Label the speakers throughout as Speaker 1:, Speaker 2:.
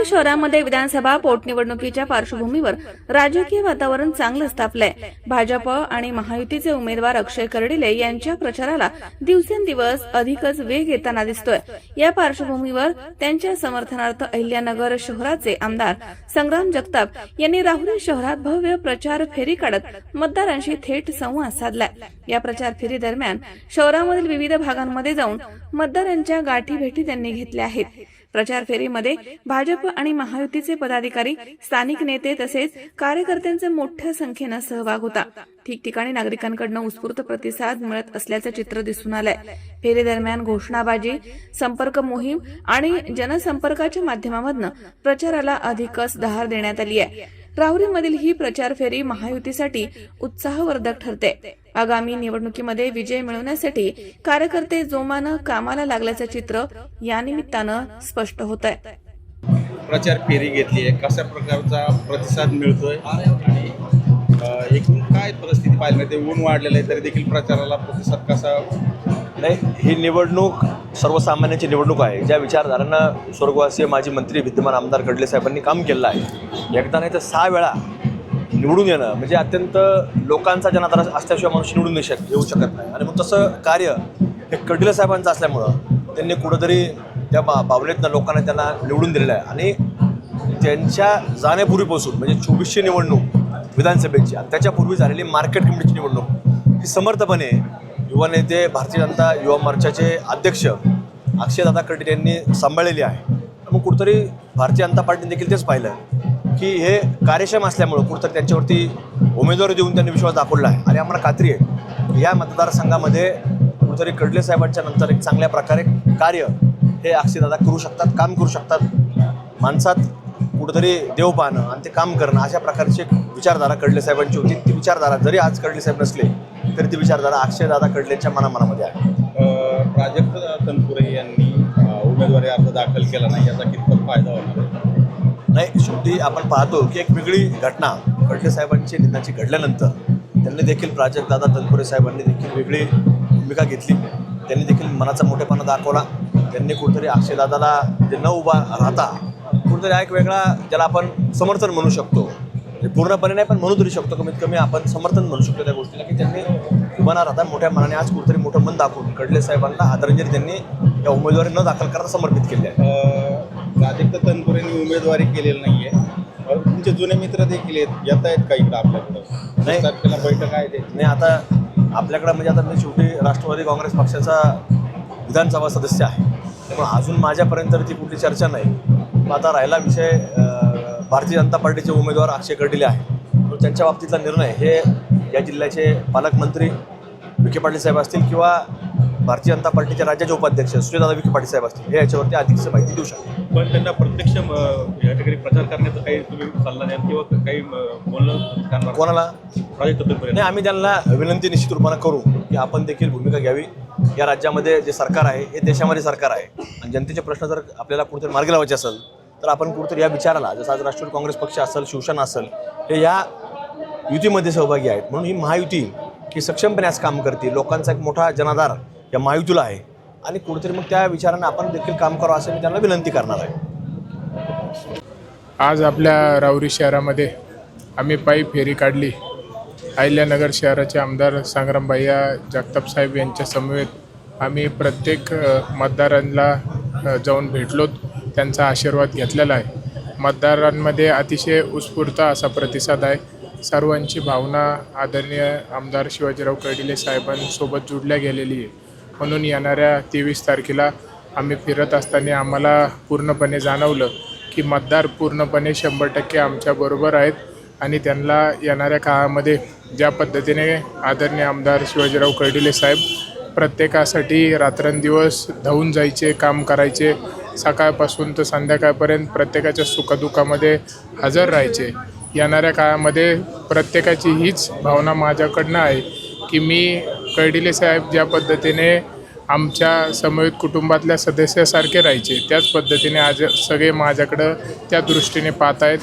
Speaker 1: राहुरी शहरामध्ये विधानसभा पोटनिवडणुकीच्या पार्श्वभूमीवर राजकीय वातावरण चांगलंच तापलंय। भाजप आणि महायुतीचे उमेदवार अक्षय कर्डिले यांच्या प्रचाराला दिवसेंदिवस अधिकच वेग येताना दिसतोय। या पार्श्वभूमीवर त्यांच्या समर्थनार्थ अहिल्यानगर शहराचे आमदार संग्राम जगताप यांनी राहुरी शहरात भव्य प्रचार फेरी काढत मतदारांशी थेट संवाद साधलाय। या प्रचार फेरी दरम्यान शहरामधील विविध भागांमध्ये जाऊन मतदारांच्या गाठी भेटी त्यांनी घेतल्या आहेत। प्रचार फेरीमध्ये भाजप आणि महायुतीचे पदाधिकारी, स्थानिक नेते तसेच कार्यकर्त्यांचे मोठ्या संख्येने सहभाग होता। ठिकठिकाणी नागरिकांकडून उत्स्फूर्त प्रतिसाद मिळत असल्याचे चित्र दिसून आलंय। फेरी दरम्यान घोषणाबाजी, संपर्क मोहीम आणि जनसंपर्काच्या माध्यमांमधून प्रचाराला अधिकच धार देण्यात आली आहे। राहुरीमधील ही प्रचार फेरी महायुतीसाठी उत्साहवर्धक ठरते। आगामी निवडणुकीमध्ये विजय मिळवण्यासाठी कार्यकर्ते जोमानं कामाला लागल्याचे चित्र या निमित्तानं स्पष्ट होत आहे।
Speaker 2: प्रचार फेरी घेतली आहे, कशा प्रकारचा प्रतिसाद मिळतोय आणि एकूण काय परिस्थिती पाहिली नाही, ते ऊन वाढलेलं आहे तरी देखील प्रचाराला प्रतिसाद कसा?
Speaker 3: नाही, ही निवडणूक सर्वसामान्यांची निवडणूक आहे। ज्या विचारधारांना स्वर्गवासीय माजी मंत्री विद्यमान आमदार कर्डिले साहेबांनी काम केलं आहे, एकदा नाही तर 6 वेळा निवडून येणं म्हणजे अत्यंत लोकांचा जनाधार असल्याशिवाय माणूस निवडून येऊ शकत नाही। आणि मग तसं कार्य हे कर्डिले साहेबांचं असल्यामुळं त्यांनी कुठंतरी त्या भावनेतनं लोकांना त्यांना निवडून दिलेलं आहे। आणि त्यांच्या जाण्यापूर्वीपासून म्हणजे 2400 निवडणूक विधानसभेची आणि त्याच्यापूर्वी झालेली मार्केट कमिटीची निवडणूक ही समर्थपणे युवा नेते, भारतीय जनता युवा मोर्चाचे अध्यक्ष अक्षयदादा कर्डिले यांनी सांभाळलेली आहे। मग कुठंतरी भारतीय जनता पार्टीने देखील तेच पाहिलं की हे कार्यक्षम असल्यामुळं कुठंतरी त्यांच्यावरती उमेदवारी देऊन त्यांनी विश्वास दाखवला आहे। आणि आम्हाला खात्री आहे या मतदारसंघामध्ये कुठंतरी कर्डिले साहेबांच्या नंतर एक चांगल्या प्रकारे कार्य हे अक्षयदादा करू शकतात, काम करू शकतात। माणसात कुठंतरी देव पाहणं आणि ते काम करणं अशा प्रकारची एक विचारधारा कर्डिले साहेबांची होती। ती विचारधारा जरी आज कर्डिले साहेब नसले तरी ती विचारधारा अक्षयदादा कर्डिलेंच्या मनामनामध्ये आहे।
Speaker 2: प्राजक्त तनपुरे यांनी उमेदवारी अर्ज दाखल केला नाही, याचा कितपत फायदा होणार?
Speaker 3: नाही, शेवटी आपण पाहतो की एक वेगळी घटना कर्डिले साहेबांची निधनाची घडल्यानंतर त्यांनी देखील प्राजक्तदादा तनपुरे साहेबांनी देखील वेगळी भूमिका घेतली। त्यांनी देखील मनाचा मोठेपणा दाखवला। त्यांनी कुठेतरी अक्षयदादाला जे न उभा राहता कुठेतरी एक वेगळा ज्याला आपण समर्थन म्हणू शकतो, पूर्णपणे नाही पण म्हणू तरी शकतो, कमीत कमी आपण समर्थन म्हणू शकतो त्या गोष्टीला की त्यांनी उभा न राहता मोठ्या मनाने आज कुठेतरी मोठं मन दाखवून कर्डिले साहेबांना आदरांजली त्यांनी या उमेदवारी न दाखल करता समर्पित केली आहे।
Speaker 2: प्राजक्त तनपुरेंनी उमेदवारी केलेली नाही आहे, तुमचे जुने मित्र देखील येत आहेत का इकडं आपल्याकडं?
Speaker 3: नाही,
Speaker 2: तारखेला बैठक आहे ते
Speaker 3: नाही। आता आपल्याकडं म्हणजे आता मी शेवटी राष्ट्रवादी काँग्रेस पक्षाचा विधानसभा सदस्य आहे, त्यामुळे अजून माझ्यापर्यंत ती कुठली चर्चा नाही। मग आता राहिला विषय भारतीय जनता पार्टीचे उमेदवार अक्षय कर्डिले आहे, त्यांच्या बाबतीतला निर्णय हे या जिल्ह्याचे पालकमंत्री विखे पाटील साहेब असतील किंवा भारतीय जनता पार्टीचे राज्याचे उपाध्यक्ष सुजयदादा विखे पाटील साहेब असतील, हे याच्यावरती अधिकची माहिती देऊ शकतात।
Speaker 2: पण त्यांना प्रत्यक्ष या ठिकाणी प्रचार करण्याचा काही तुम्ही सल्ला द्याल किंवा काही बोलणं
Speaker 3: कोणाला?
Speaker 2: प्राजक्त तनपुरे?
Speaker 3: नाही, आम्ही त्यांना विनंती निश्चित रूपानं करू की आपण देखील भूमिका घ्यावी। या राज्यामध्ये जे सरकार आहे हे देशामध्ये सरकार आहे आणि जनतेचे प्रश्न जर आपल्याला कुठेतरी मार्गी लावायचे असेल तर आपण कुठेतरी या विचाराला, जसं आज राष्ट्रवादी काँग्रेस पक्ष असेल, शिवसेना असेल, हे या युतीमध्ये सहभागी आहेत। म्हणून ही महायुती ही सक्षमपणे आज काम करते। लोकांचा एक मोठा जनाधार या महायुतीला आहे आणि कुठेतरी मग त्या विचारांना आपण देखील काम करावं असं मी त्यांना विनंती करणार आहे।
Speaker 4: आज आपल्या राहुरी शहरामध्ये आम्ही पायी फेरी काढली। अहिल्यानगर शहराचे आमदार संग्रामभैया जगताप साहेब यांच्या समवेत आम्ही प्रत्येक मतदारांना जाऊन भेटलो, त्यांचा आशीर्वाद घेतलेला आहे। मतदारांमध्ये अतिशय उत्स्फूर्त असा प्रतिसाद आहे। सर्वांची भावना आदरणीय आमदार शिवाजीराव कर्डिले साहेबांसोबत जोडल्या गेलेली आहे। म्हणून येणाऱ्या 23 तारखेला आम्ही फिरत असताना आम्हाला पूर्णपणे जाणवलं की मतदार पूर्णपणे 100% आमच्याबरोबर आहेत आणि त्यांना येणाऱ्या काळामध्ये ज्या पद्धतीने आदरणीय आमदार शिवाजीराव कर्डिले साहेब प्रत्येकासाठी रात्रंदिवस धावून जायचे, काम करायचे, सकाळपासून तर संध्याकाळपर्यंत प्रत्येकाच्या सुखदुःखामध्ये हजर राहायचे। येणाऱ्या काळामध्ये प्रत्येकाची हीच भावना माझ्याकडनं आहे की मी कर्डिले साहेब ज्या पद्धतीने आमच्या समवेत कुटुंबातल्या सदस्यासारखे राहायचे त्याच पद्धतीने आज सगळे माझ्याकडं त्या दृष्टीने पाहत आहेत।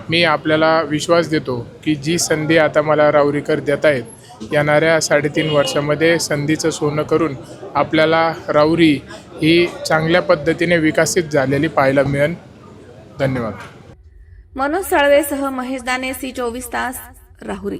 Speaker 4: मी आपल्याला विश्वास देतो की जी संधी आता मला राहुरीकर देत आहेत, येणाऱ्या 3.5 वर्षामध्ये संधीचं सोनं करून आपल्याला राहुरी ही चांगल्या पद्धतीने विकसित झालेली पाहायला मिळेल। धन्यवाद.
Speaker 1: मनोज साळवेसह महेश दाने, सी 24 तास, राहुरी.